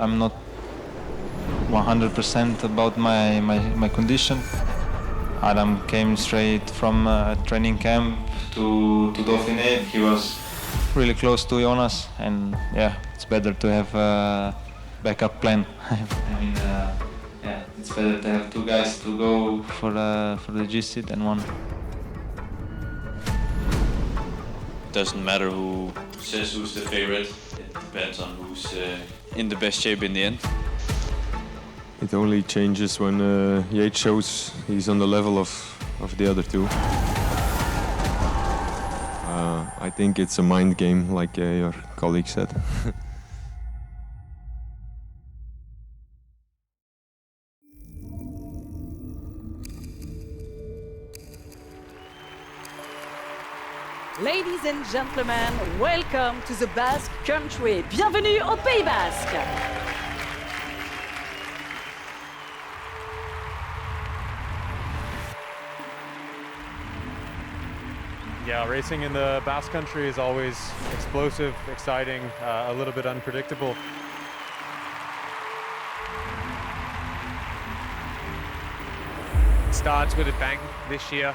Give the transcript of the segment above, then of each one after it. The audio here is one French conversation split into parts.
I'm not 100% about my condition. Adam came straight from training camp to Dauphiné. He was really close to Jonas, and yeah, it's better to have a backup plan. I mean, yeah, it's better to have two guys to go for the GC than one. Doesn't matter who says who's the favorite. It depends on who's in the best shape in the end. It only changes when Yates shows he's on the level of the other two. I think it's a mind game, like your colleague said. Ladies and gentlemen, welcome to the Basque Country. Bienvenue au Pays Basque. Yeah, racing in the Basque Country is always explosive, exciting, a little bit unpredictable. Starts with a bang this year.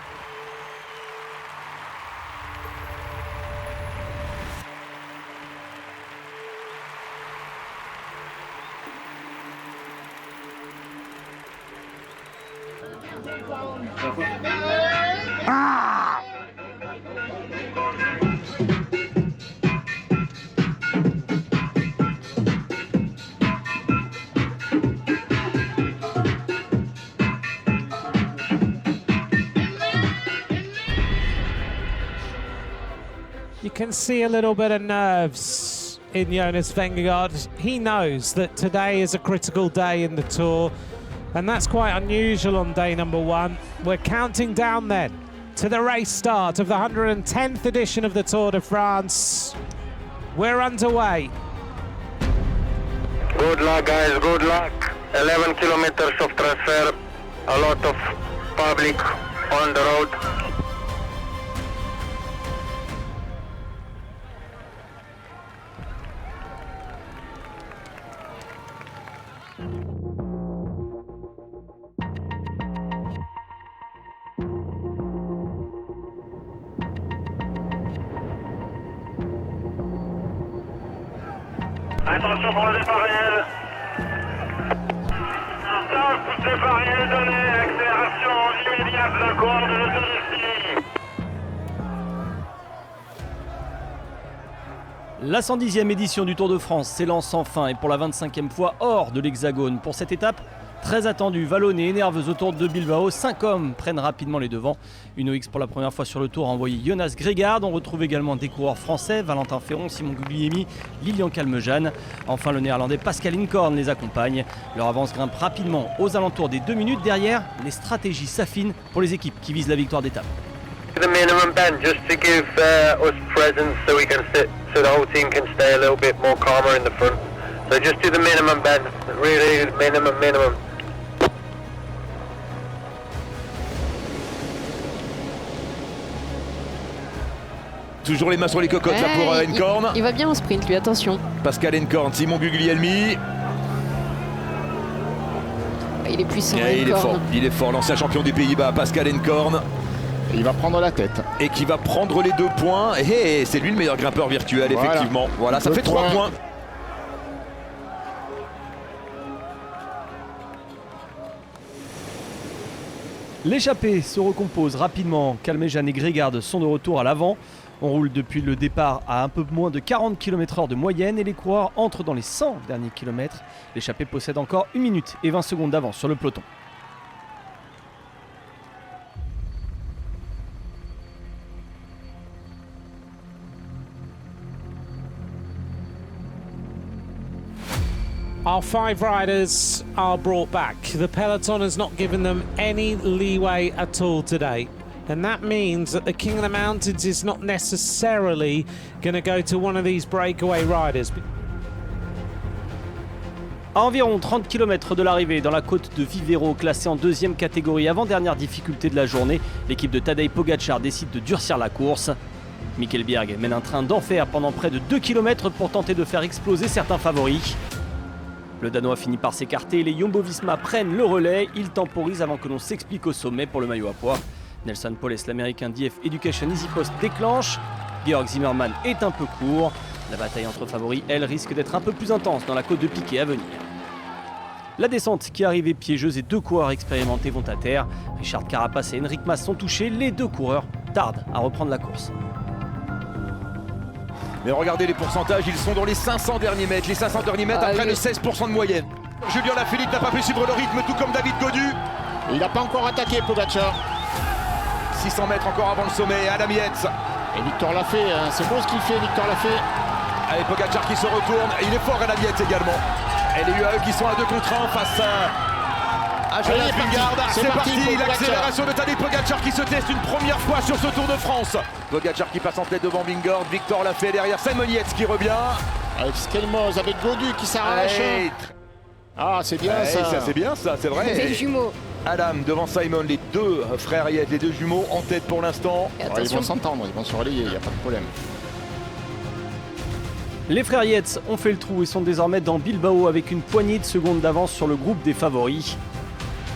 You can see a little bit of nerves in Jonas Vingegaard. He knows that today is a critical day in the Tour, and that's quite unusual on day number one. We're counting down then to the race start of the 110th edition of the Tour de France. We're underway. Good luck, guys, good luck. 11 kilometers of transfer, a lot of public on the road. Attention pour le départ réel. Stop, départ réel donné, accélération immédiate de la courbe de l'autonomie. La 110e édition du Tour de France s'élance enfin et pour la 25e fois hors de l'Hexagone. Pour cette étape très attendue, vallonnée et nerveuse autour de Bilbao, 5 hommes prennent rapidement les devants. Uno X pour la première fois sur le Tour a envoyé Jonas Vingegaard. On retrouve également des coureurs français, Valentin Ferron, Simon Guglielmi, Lilian Calmejane. Enfin le néerlandais Pascal Inkorn les accompagne. Leur avance grimpe rapidement aux alentours des 2 minutes. Derrière, les stratégies s'affinent pour les équipes qui visent la victoire d'étape. The minimum bend just to give us presence so we can sit, so the whole team can stay a little bit more calmer in the front. So just do the minimum bend, really minimum. Toujours les mains sur les cocottes là pour Inkorn. Il va bien au sprint lui, attention. Pascal Inkorn, Simon Guglielmi. Il est puissant. Il est fort, l'ancien champion des Pays-Bas, Pascal Inkorn. Il va prendre la tête. Et qui va prendre les 2 points. Et c'est lui le meilleur grimpeur virtuel, effectivement. Voilà, ça fait 3 points. L'échappée se recompose rapidement. Calmejane et Vingegaard sont de retour à l'avant. On roule depuis le départ à un peu moins de 40 km/h de moyenne et les coureurs entrent dans les 100 derniers kilomètres. L'échappée possède encore 1 minute et 20 secondes d'avance sur le peloton. Our 5 riders are brought back. The peloton has not given them any leeway at all today. And that means that the King of the Mountains is not necessarily going to go to one of these breakaway riders. À environ 30 km de l'arrivée dans la côte de Vivero, classée en 2e catégorie avant-dernière difficulté de la journée, l'équipe de Tadej Pogačar décide de durcir la course. Mikkel Bjerg mène un train d'enfer pendant près de 2 km pour tenter de faire exploser certains favoris. Le Danois finit par s'écarter, les Jumbo-Visma prennent le relais, ils temporisent avant que l'on s'explique au sommet pour le maillot à pois. Nelson Powless, l'américain d'IF Education Easy Post déclenche, Georg Zimmermann est un peu court. La bataille entre favoris, elle, risque d'être un peu plus intense dans la côte de Piquet à venir. La descente qui arrive est piégeuse et 2 coureurs expérimentés vont à terre. Richard Carapaz et Enric Mas sont touchés, les 2 coureurs tardent à reprendre la course. Mais regardez les pourcentages, ils sont dans les 500 derniers mètres. Les 500 derniers mètres à près de 16% de moyenne. Julien Lafilippe n'a pas pu suivre le rythme, tout comme David Gaudu. Il n'a pas encore attaqué Pogacar. 600 mètres encore avant le sommet, Adam Yates. Et Victor l'a fait, hein. C'est beau ce qu'il fait, Victor l'a fait. Allez, Pogacar qui se retourne, il est fort Adam Yates également. Et les UAE qui sont à 2 contre 1 face à Jonas Vingegaard. C'est parti, l'accélération de Tadej Pogacar qui se teste une première fois sur ce Tour de France. Pogacar qui passe en tête devant Vingegaard, Victor l'a fait derrière, Simon Yates qui revient. Avec Skelmos, avec Gaudu qui s'arrache. Ah, c'est bien ça. C'est bien ça, c'est vrai. Les jumeaux. Adam devant Simon, les 2 frères Yates, les 2 jumeaux en tête pour l'instant. Ils vont s'entendre, ils vont se relayer, il n'y a pas de problème. Les frères Yates ont fait le trou et sont désormais dans Bilbao avec une poignée de secondes d'avance sur le groupe des favoris.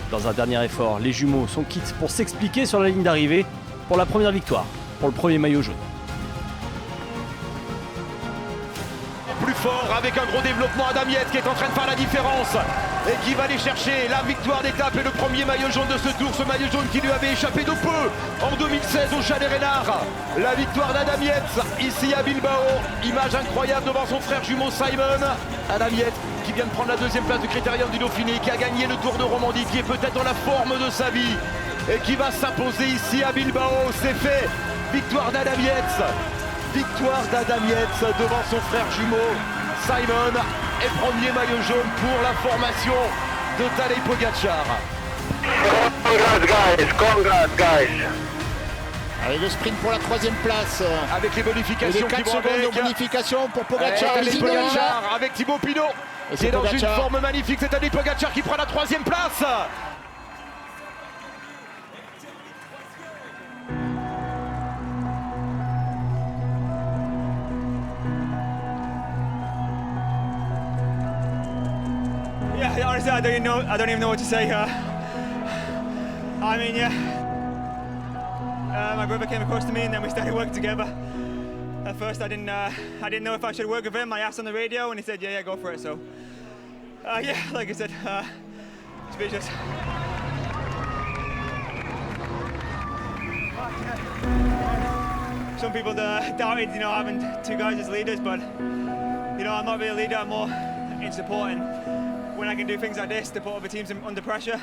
Dans un dernier effort, les jumeaux sont quittes pour s'expliquer sur la ligne d'arrivée pour la première victoire, pour le premier maillot jaune. Plus fort avec un gros développement, Adam Yates qui est en train de faire la différence et qui va aller chercher la victoire d'étape et le premier maillot jaune de ce tour, ce maillot jaune qui lui avait échappé de peu en 2016 au Chalet Reynard. La victoire d'Adam Yates ici à Bilbao, image incroyable devant son frère jumeau Simon. Adam Yates qui vient de prendre la 2e place du Critérium du Dauphiné, qui a gagné le Tour de Romandie, qui est peut-être dans la forme de sa vie et qui va s'imposer ici à Bilbao. C'est fait, victoire d'Adam Yates. Victoire d'Adam Yates devant son frère jumeau Simon et premier maillot jaune pour la formation de Tadej Pogacar. Congrats guys. Allez, le sprint pour la 3e place. Avec les bonifications qui vont avec. De bonification pour Pogacar. Tadej Pogacar avec Thibaut Pinot qui est dans une forme magnifique. C'est Tadej Pogacar qui prend la 3e place. Yeah, honestly, I don't even know what to say. I mean, yeah. My brother came across to me, and then we started working together. At first, I didn't know if I should work with him. I asked on the radio, and he said, "Yeah, go for it." So, yeah, like I said, speechless. Some people doubted, having 2 guys as leaders, but I'm not really a leader. I'm more in support. And when I can do things like this to put other teams under pressure,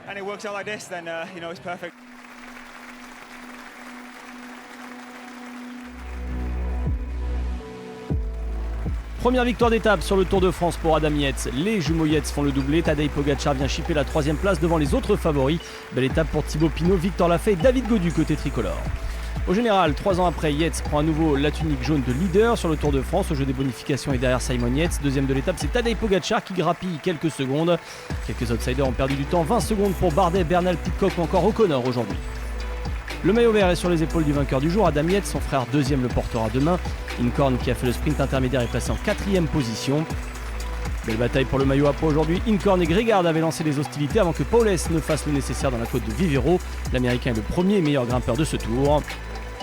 and it works out like this, then it's perfect. Première victoire d'étape sur le Tour de France pour Adam Yates. Les jumeaux Yates font le doublé. Tadej Pogacar vient chipper la 3e place devant les autres favoris. Belle étape pour Thibaut Pinot, Victor Lafay et David Gaudu côté tricolore. Au général, 3 ans après, Yates prend à nouveau la tunique jaune de leader sur le Tour de France. Au jeu des bonifications et derrière Simon Yates. 2e de l'étape, c'est Tadej Pogacar qui grappille quelques secondes. Quelques outsiders ont perdu du temps. 20 secondes pour Bardet, Bernal, Pidcock ou encore O'Connor aujourd'hui. Le maillot vert est sur les épaules du vainqueur du jour. Adam Yates, son frère 2e, le portera demain. Incorn qui a fait le sprint intermédiaire est placé en 4e position. Belle bataille pour le maillot à pois aujourd'hui. Incorn et Grégard avaient lancé les hostilités avant que Powless ne fasse le nécessaire dans la côte de Vivero. L'américain est le premier et meilleur grimpeur de ce tour.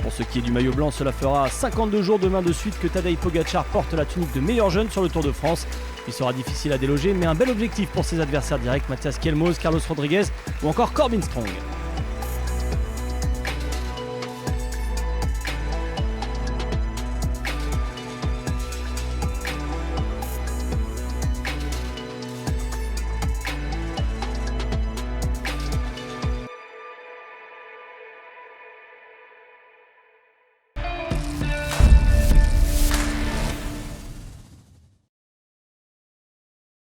Pour ce qui est du maillot blanc, cela fera 52 jours demain de suite que Tadej Pogacar porte la tunique de meilleur jeune sur le Tour de France. Il sera difficile à déloger, mais un bel objectif pour ses adversaires directs, Mathias Kelmos, Carlos Rodriguez ou encore Corbin Strong.